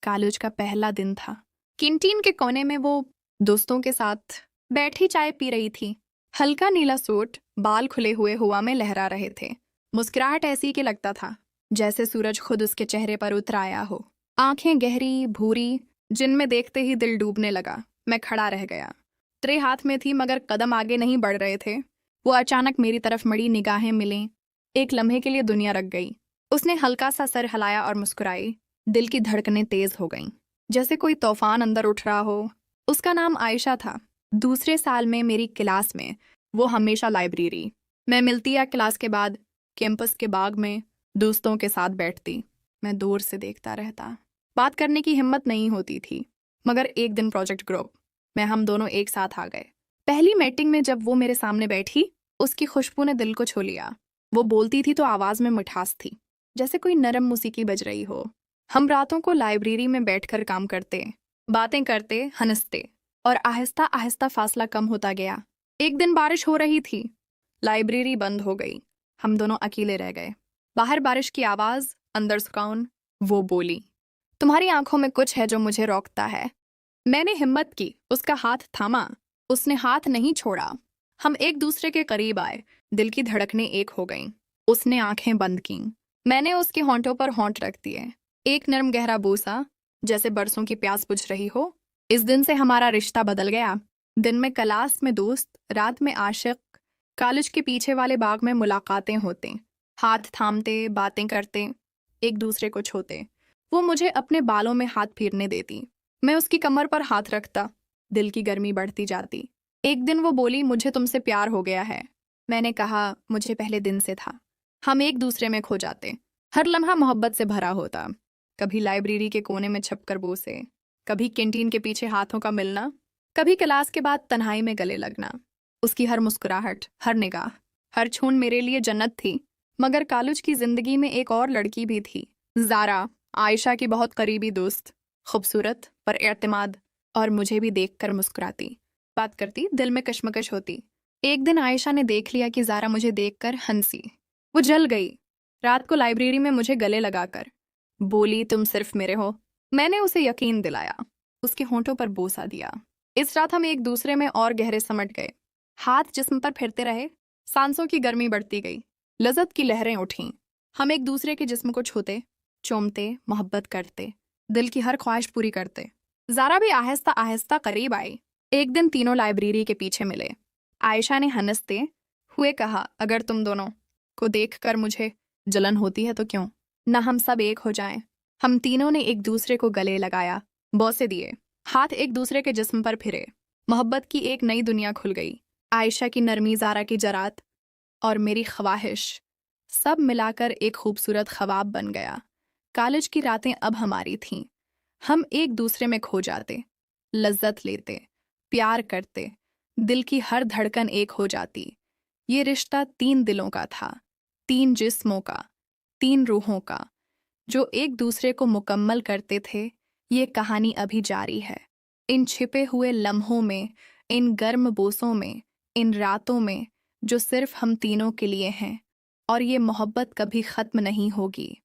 College का पहला दिन था। कैंटीन के कोने में वो दोस्तों के साथ बैठी चाय पी रही थी। हल्का नीला सूट, बाल खुले हुए हवा में लहरा रहे थे। मुस्कुराहट ऐसी कि लगता था जैसे सूरज खुद उसके चेहरे पर उतर आया हो। आंखें गहरी भूरी, जिनमें देखते ही दिल डूबने लगा। मैं खड़ा रह गया। ट्रे हाथ में थी मगर कदम आगे नहीं बढ़ रहे थे। वो अचानक मेरी तरफ मड़ी, निगाहें मिलीं। एक लम्हे के लिए दुनिया रख गई। उसने हल्का सा सर हिलाया और मुस्कुराई। दिल की धड़कनें तेज हो गईं, जैसे कोई तूफान अंदर उठ रहा हो। उसका नाम आयशा था। दूसरे साल में मेरी क्लास में। वो हमेशा लाइब्रेरी मैं मिलती या क्लास के बाद कैंपस के बाग में दोस्तों के साथ बैठती। मैं दूर से देखता रहता। बात करने की हिम्मत नहीं होती थी। मगर एक दिन प्रोजेक्ट ग्रुप में हम दोनों एक साथ आ गए। पहली मीटिंग में जब वो मेरे सामने बैठी, उसकी खुशबू ने दिल को छू लिया। वो बोलती थी तो आवाज में मिठास थी, जैसे कोई नरम मौसीकी बज रही हो। हम रातों को लाइब्रेरी में बैठकर काम करते, बातें करते, हंसते, और आहिस्ता आहिस्ता फासला कम होता गया। एक दिन बारिश हो रही थी। लाइब्रेरी बंद हो गई। हम दोनों अकेले रह गए। बाहर बारिश की आवाज, अंदर सुकून। वो बोली, तुम्हारी आंखों में कुछ है जो मुझे रोकता है। मैंने हिम्मत की, उसका हाथ थामा। उसने हाथ नहीं छोड़ा। हम एक दूसरे के करीब आए। दिल की धड़कनें एक हो गईं। उसने आंखें बंद कीं। मैंने उसके होंठों पर होंठ रख दिए। एक नरम गहरा बूसा, जैसे बरसों की प्यास बुझ रही हो। इस दिन से हमारा रिश्ता बदल गया। दिन में क्लास में दोस्त, रात में आशिक। कॉलेज के पीछे वाले बाग में मुलाकातें होते, हाथ थामते, बातें करते, एक दूसरे को छूते। वो मुझे अपने बालों में हाथ फेरने देती। मैं उसकी कमर पर हाथ रखता। दिल की गर्मी बढ़ती जाती। एक दिन वो बोली, मुझे तुमसे प्यार हो गया है। मैंने कहा, मुझे पहले दिन से था। हम एक दूसरे में खो जाते। हर लम्हा मोहब्बत से भरा होता। कभी लाइब्रेरी के कोने में छपकर बोसे, कभी कैंटीन के पीछे हाथों का मिलना, कभी क्लास के बाद तन्हाई में गले लगना। उसकी हर मुस्कुराहट, हर निगाह, हर छून मेरे लिए जन्नत थी। मगर कॉलेज की जिंदगी में एक और लड़की भी थी, ज़ारा, आयशा की बहुत करीबी दोस्त। खूबसूरत पर एतमाद, और मुझे भी देखकर मुस्कुराती, बात करती, दिल में कशमकश होती। एक दिन आयशा ने देख लिया कि ज़ारा मुझे देखकर हंसी। वो जल गई। रात को लाइब्रेरी में मुझे गले लगाकर बोली, तुम सिर्फ मेरे हो। मैंने उसे यकीन दिलाया, उसके होंठों पर बोसा दिया। इस रात हम एक दूसरे में और गहरे समट गए। हाथ जिस्म पर फिरते रहे। सांसों की गर्मी बढ़ती गई। लज़्ज़त की लहरें उठीं। हम एक दूसरे के जिस्म को छूते, चूमते, मोहब्बत करते, दिल की हर ख्वाहिश पूरी करते। ज़ारा भी आहिस्ता आहिस्ता करीब आई। एक दिन तीनों लाइब्रेरी के पीछे मिले। आयशा ने हंसते हुए कहा, अगर तुम दोनों को देखकर मुझे जलन होती है तो क्यों ना हम सब एक हो जाएं। हम तीनों ने एक दूसरे को गले लगाया, बोसे दिए, हाथ एक दूसरे के जिस्म पर फिरे। मोहब्बत की एक नई दुनिया खुल गई। आयशा की नरमी, ज़ारा की जरात, और मेरी ख्वाहिश, सब मिलाकर एक खूबसूरत ख्वाब बन गया। कॉलेज की रातें अब हमारी थीं। हम एक दूसरे में खो जाते, लज्जत लेते, प्यार करते, दिल की हर धड़कन एक हो जाती। ये रिश्ता 3 दिलों का था, 3 जिस्मों का, 3 रूहों का, जो एक दूसरे को मुकम्मल करते थे। ये कहानी अभी जारी है। इन छिपे हुए लम्हों में, इन गर्म बोसों में, इन रातों में जो सिर्फ हम तीनों के लिए हैं। और ये मोहब्बत कभी ख़त्म नहीं होगी।